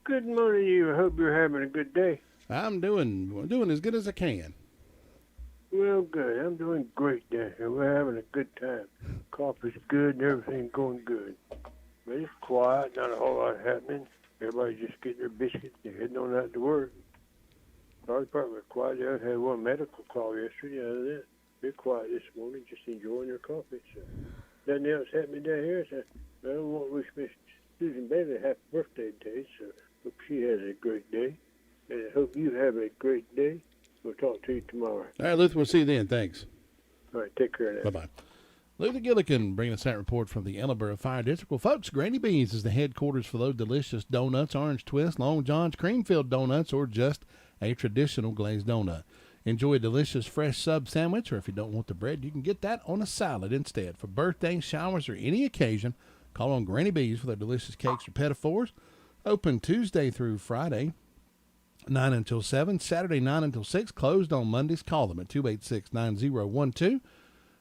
[SPEAKER 21] Good morning to you. I hope you're having a good day.
[SPEAKER 2] I'm doing as good as I can.
[SPEAKER 21] Well, good. I'm doing great there. We're having a good time. Coffee's good and everything's going good. But it's quiet, not a whole lot happening. Everybody just getting their biscuits. They're heading on out to work. Fire department quiet. I had one medical call yesterday. Out of that. Been quiet this morning, just enjoying her coffee. So nothing else happening down here. So I don't want to wish Miss Susan Bailey a happy birthday today. So hope she has a great day, and I hope you have a great day. We'll talk to you tomorrow.
[SPEAKER 2] All right, Luther, we'll see you then. Thanks.
[SPEAKER 21] All right, take care now.
[SPEAKER 2] Bye-bye. Luther Gillikin bringing us that report from the Ellenboro Fire District. Well, folks, Granny B's is the headquarters for those delicious donuts, orange twist, Long John's cream-filled donuts, or just a traditional glazed donut. Enjoy a delicious fresh sub sandwich, or if you don't want the bread, you can get that on a salad instead. For birthdays, showers, or any occasion, call on Granny B's for their delicious cakes or pettifours. Open Tuesday through Friday, 9 until 7, Saturday 9 until 6, closed on Mondays. Call them at 286-9012.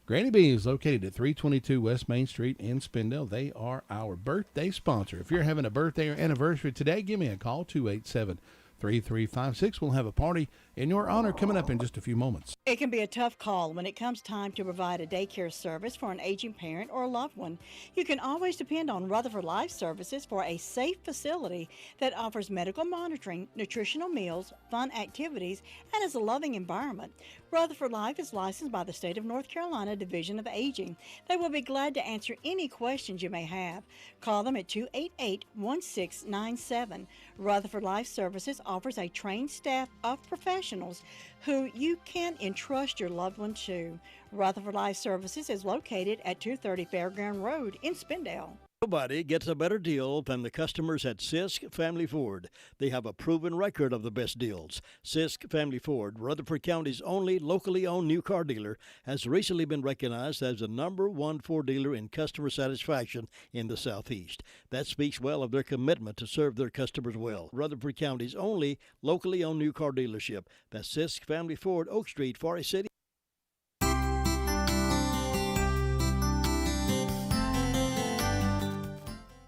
[SPEAKER 2] Granny B is located at 322 West Main Street in Spindale. They are our birthday sponsor. If you're having a birthday or anniversary today, give me a call, 287-3356. We'll have a party in your honor coming up in just a few moments.
[SPEAKER 7] It can be a tough call when it comes time to provide a daycare service for an aging parent or a loved one. You can always depend on Rutherford Life Services for a safe facility that offers medical monitoring, nutritional meals, fun activities, and is a loving environment. Rutherford Life is licensed by the State of North Carolina Division of Aging. They will be glad to answer any questions you may have. Call them at 288-1697. Rutherford Life Services offers a trained staff of professionals who you can entrust your loved one to. Rutherford Life Services is located at 230 Fairground Road in Spindale.
[SPEAKER 1] Nobody gets a better deal than the customers at Sisk Family Ford. They have a proven record of the best deals. Sisk Family Ford, Rutherford County's only locally owned new car dealer, has recently been recognized as the #1 Ford dealer in customer satisfaction in the Southeast. That speaks well of their commitment to serve their customers well. Rutherford County's only locally owned new car dealership. That's Sisk Family Ford, Oak Street, Forest City.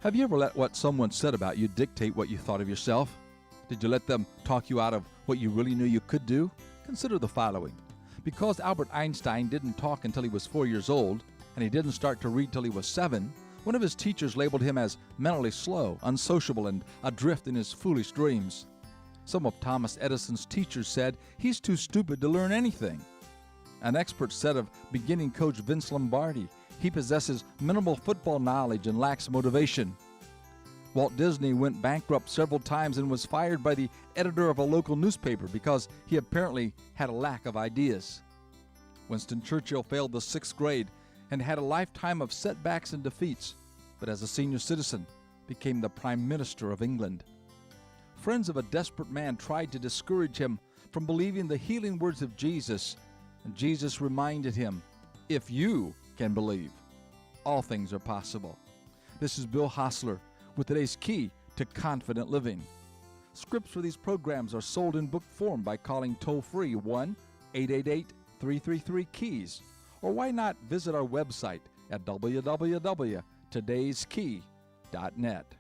[SPEAKER 22] Have you ever let what someone said about you dictate what you thought of yourself? Did you let them talk you out of what you really knew you could do? Consider the following. Because Albert Einstein didn't talk until he was 4 years old, and he didn't start to read till he was 7, one of his teachers labeled him as mentally slow, unsociable, and adrift in his foolish dreams. Some of Thomas Edison's teachers said he's too stupid to learn anything. An expert said of beginning coach Vince Lombardi, he possesses minimal football knowledge and lacks motivation. Walt Disney went bankrupt several times and was fired by the editor of a local newspaper because he apparently had a lack of ideas. Winston Churchill failed the 6th grade and had a lifetime of setbacks and defeats, but as a senior citizen became the Prime Minister of England. Friends of a desperate man tried to discourage him from believing the healing words of Jesus, and Jesus reminded him, if you can believe, all things are possible. This is Bill Hostler with today's key to confident living. Scripts for these programs are sold in book form by calling toll-free 1-888-333-KEYS, or why not visit our website at www.todayskey.net.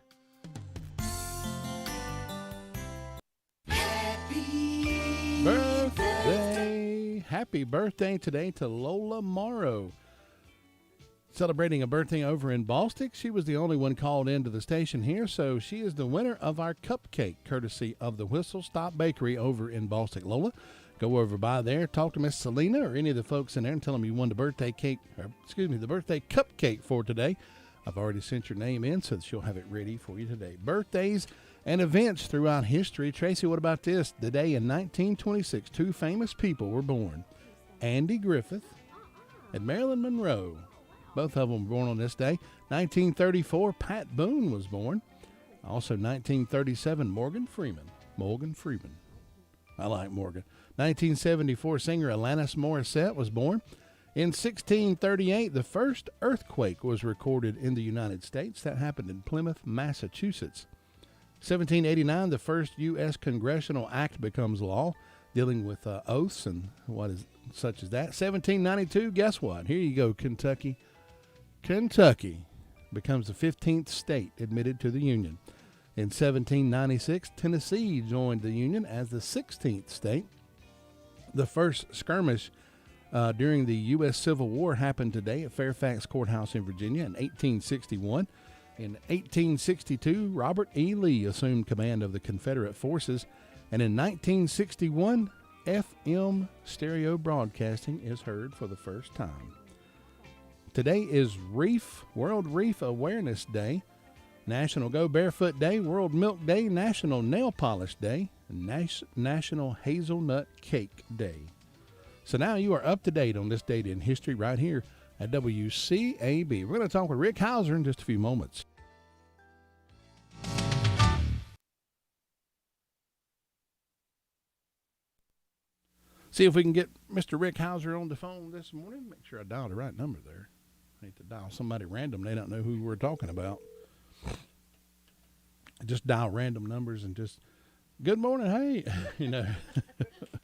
[SPEAKER 2] Happy birthday today to Lola Morrow. Celebrating a birthday over in Bostic. She was the only one called into the station here, so she is the winner of our cupcake, courtesy of the Whistle Stop Bakery over in Bostic. Lola, go over by there, talk to Miss Selena or any of the folks in there and tell them you won the birthday cupcake for today. I've already sent your name in, so she'll have it ready for you today. Birthdays and events throughout history. Tracy, what about this? Today in 1926, two famous people were born. Andy Griffith and Marilyn Monroe. Both of them were born on this day. 1934, Pat Boone was born. Also 1937, Morgan Freeman. I like Morgan. 1974, singer Alanis Morissette was born. In 1638, the first earthquake was recorded in the United States. That happened in Plymouth, Massachusetts. 1789, the first U.S. congressional act becomes law, dealing with oaths and such as that. 1792, guess what? Here you go, Kentucky. Kentucky becomes the 15th state admitted to the Union. In 1796, Tennessee joined the Union as the 16th state. The first skirmish during the U.S. Civil War happened today at Fairfax Courthouse in Virginia in 1861. In 1862, Robert E. Lee assumed command of the Confederate forces. And in 1961, FM stereo broadcasting is heard for the first time. Today is World Reef Awareness Day, National Go Barefoot Day, World Milk Day, National Nail Polish Day, and National Hazelnut Cake Day. So now you are up to date on this date in history right here at WCAB. We're going to talk with Rick Hauser in just a few moments. See if we can get Mr. Rick Hauser on the phone this morning. Make sure I dial the right number there. I hate to dial somebody random. They don't know who we're talking about. Just dial random numbers and just, good morning, hey, you know.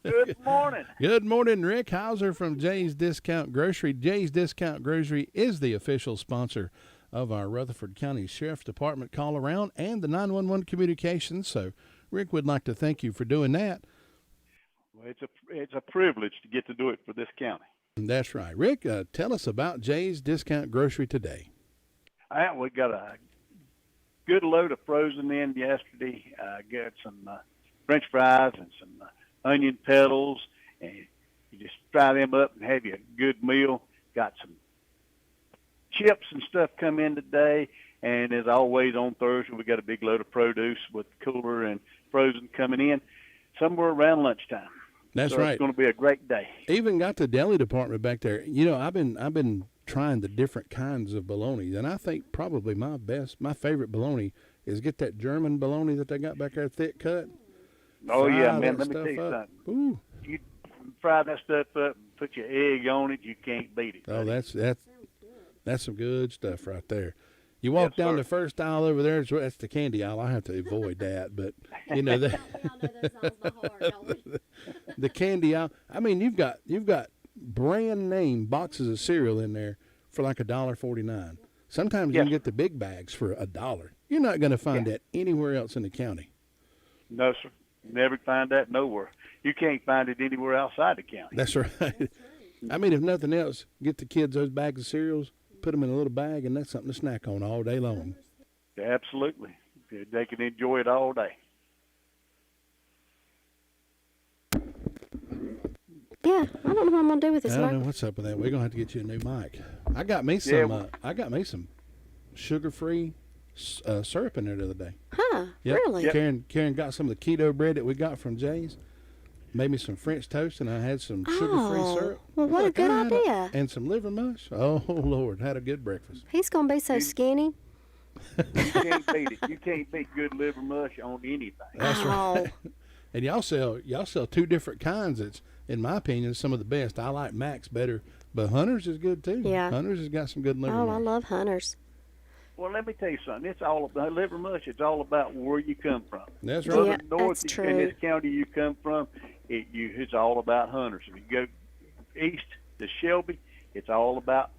[SPEAKER 4] Good morning.
[SPEAKER 2] Good morning, Rick Hauser from Jay's Discount Grocery. Jay's Discount Grocery is the official sponsor of our Rutherford County Sheriff's Department call around and the 911 communications. So Rick would like to thank you for doing that.
[SPEAKER 4] Well, it's a privilege to get to do it for this county.
[SPEAKER 2] That's right. Rick, tell us about Jay's Discount Grocery today.
[SPEAKER 4] We got a good load of frozen in yesterday. Got some French fries and some onion petals, and you just fry them up and have you a good meal. Got some chips and stuff come in today, and as always on Thursday, we got a big load of produce with cooler and frozen coming in somewhere around lunchtime.
[SPEAKER 2] That's
[SPEAKER 4] so
[SPEAKER 2] right.
[SPEAKER 4] It's going to be a great day.
[SPEAKER 2] Even got the deli department back there. You know, I've been trying the different kinds of bologna, and I think probably my favorite bologna is get that German bologna that they got back there, thick cut.
[SPEAKER 4] Oh yeah, man.
[SPEAKER 2] Let
[SPEAKER 4] me tell you
[SPEAKER 2] up.
[SPEAKER 4] something.
[SPEAKER 2] Ooh.
[SPEAKER 4] You fry that stuff up and put your egg on it, you can't beat it.
[SPEAKER 2] Oh, that's some good stuff right there. You walk down the first aisle over there, that's the candy aisle. I have to avoid that, but you know the candy aisle. I mean, you've got brand name boxes of cereal in there for like $1.49. Sometimes you can get the big bags for $1. You're not going to find that anywhere else in the county.
[SPEAKER 4] No, sir. Never find that nowhere. You can't find it anywhere outside the county.
[SPEAKER 2] That's right. I mean, if nothing else, get the kids those bags of cereals, put them in a little bag, and that's something to snack on all day long.
[SPEAKER 4] Absolutely. They can enjoy it all day.
[SPEAKER 5] Yeah, I don't know what I'm gonna do with this.
[SPEAKER 2] I don't know what's up with that. We're gonna have to get you a new mic. I got me some. I got me some sugar-free syrup in there the other day.
[SPEAKER 5] Huh?
[SPEAKER 2] Yep.
[SPEAKER 5] Really?
[SPEAKER 2] Yep. Karen got some of the keto bread that we got from Jay's. Made me some French toast, and I had some sugar-free syrup.
[SPEAKER 5] Well, what a good idea.
[SPEAKER 2] And some liver mush. Oh, Lord, had a good breakfast.
[SPEAKER 5] He's going to be so skinny.
[SPEAKER 4] You can't beat it. You can't beat good liver mush on anything.
[SPEAKER 2] That's right. And y'all sell two different kinds. It's, in my opinion, some of the best. I like Max better, but Hunter's is good, too.
[SPEAKER 5] Yeah.
[SPEAKER 2] Hunter's has got some good liver mush.
[SPEAKER 5] I love Hunter's.
[SPEAKER 4] Well, let me tell you something. It's all about liver mush. It's all about where you come from.
[SPEAKER 2] That's right.
[SPEAKER 5] Yeah,
[SPEAKER 4] North
[SPEAKER 5] that's
[SPEAKER 4] in
[SPEAKER 5] true.
[SPEAKER 4] this county you come from, it's all about Hunters. If you go east to Shelby, it's all about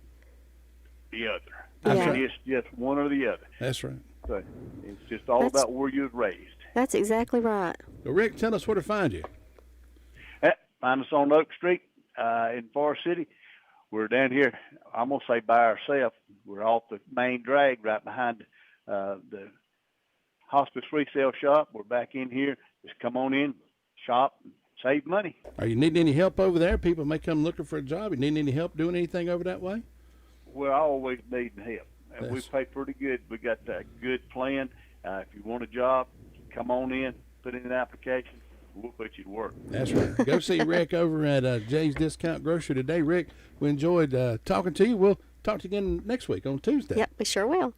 [SPEAKER 4] the other.
[SPEAKER 5] That's
[SPEAKER 4] I mean,
[SPEAKER 5] right.
[SPEAKER 4] it's just one or the other.
[SPEAKER 2] That's right.
[SPEAKER 4] So it's just all about where you was raised.
[SPEAKER 5] That's exactly right.
[SPEAKER 2] Well, Rick, tell us where to find you.
[SPEAKER 4] Find us on Oak Street in Forest City. We're down here, I'm going to say by ourselves. We're off the main drag right behind the hospice resale shop. We're back in here. Just come on in, shop, and save money.
[SPEAKER 2] Are you needing any help over there? People may come looking for a job. You need any help doing anything over that way?
[SPEAKER 4] We're always needing help. And we pay pretty good. We got a good plan. If you want a job, come on in, put in an application. We'll put you to work.
[SPEAKER 2] That's right. Go see Rick over at Jay's Discount Grocery today. Rick, we enjoyed talking to you. We'll talk to you again next week on Tuesday.
[SPEAKER 5] Yep, we sure will.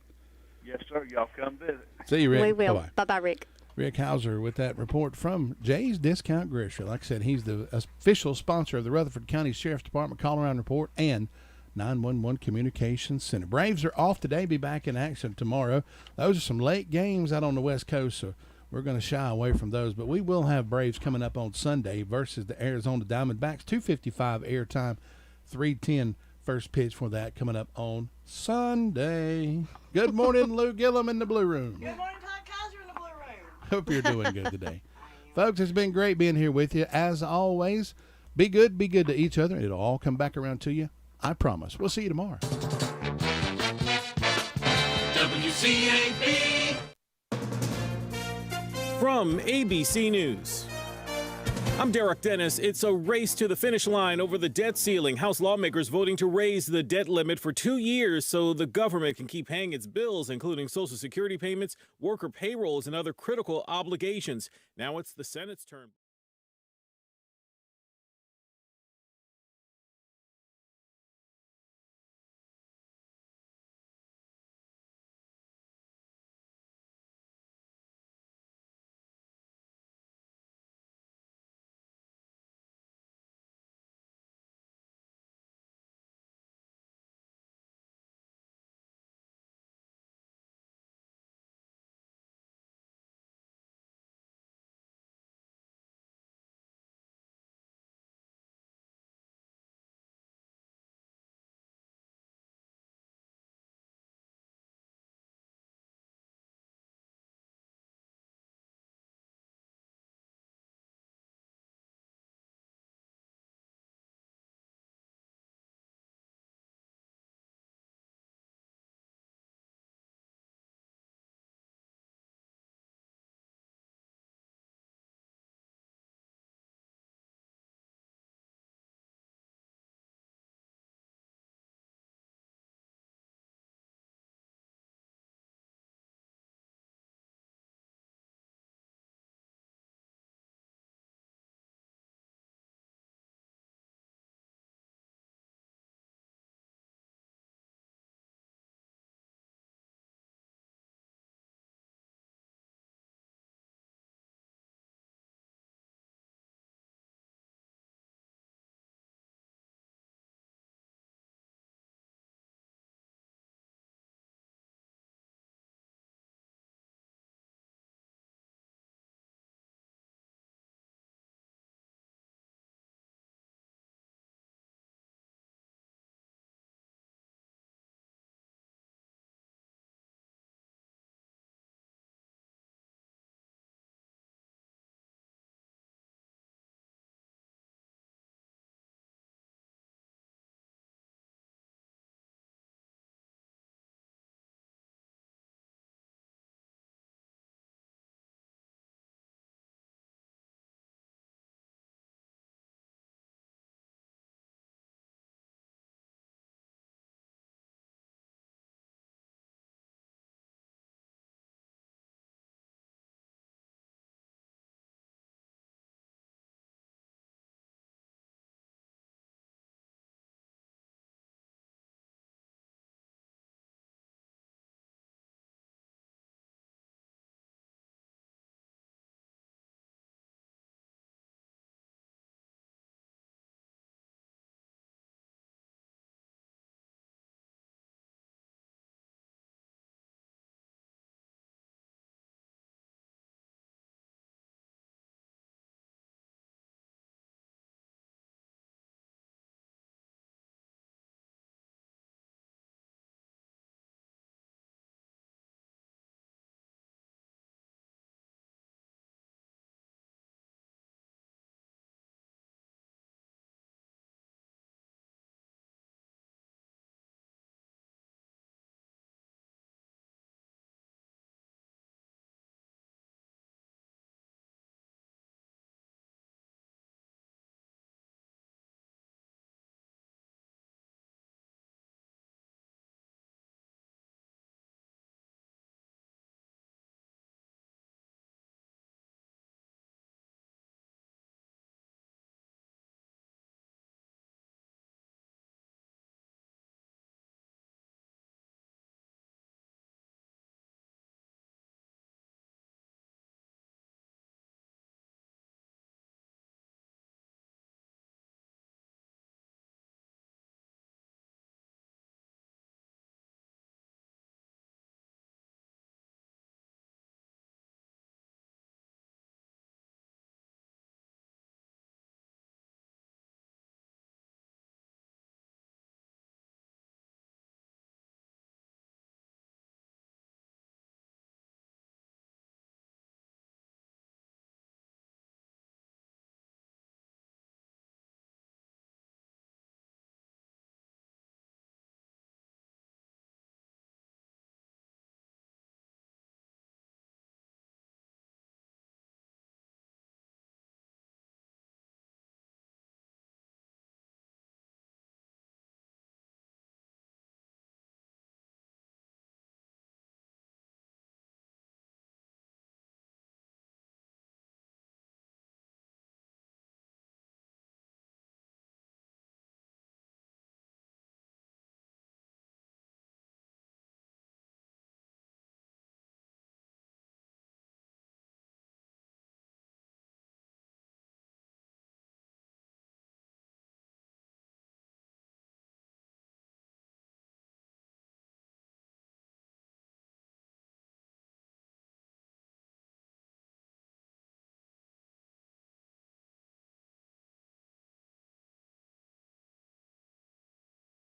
[SPEAKER 4] Yes, sir. Y'all come visit.
[SPEAKER 2] See you, Rick.
[SPEAKER 5] We will.
[SPEAKER 2] Bye-bye.
[SPEAKER 5] Bye-bye, Rick.
[SPEAKER 2] Rick Hauser with that report from Jay's Discount Grocery. Like I said, he's the official sponsor of the Rutherford County Sheriff's Department Call-Around Report and 911 Communications Center. Braves are off today, be back in action tomorrow. Those are some late games out on the West Coast, so we're going to shy away from those. But we will have Braves coming up on Sunday versus the Arizona Diamondbacks. 2:55 airtime, 3:10 first pitch for that coming up on Sunday. Good morning, Lou Gillum in the Blue Room.
[SPEAKER 7] Good morning, Todd Kaiser in the Blue Room.
[SPEAKER 2] Hope you're doing good today. Folks, it's been great being here with you. As always, be good to each other. It'll all come back around to you. I promise. We'll see you tomorrow.
[SPEAKER 6] WCAB. From ABC News, I'm Derek Dennis. It's a race to the finish line over the debt ceiling. House lawmakers voting to raise the debt limit for 2 years so the government can keep paying its bills, including Social Security payments, worker payrolls, and other critical obligations. Now it's the Senate's turn.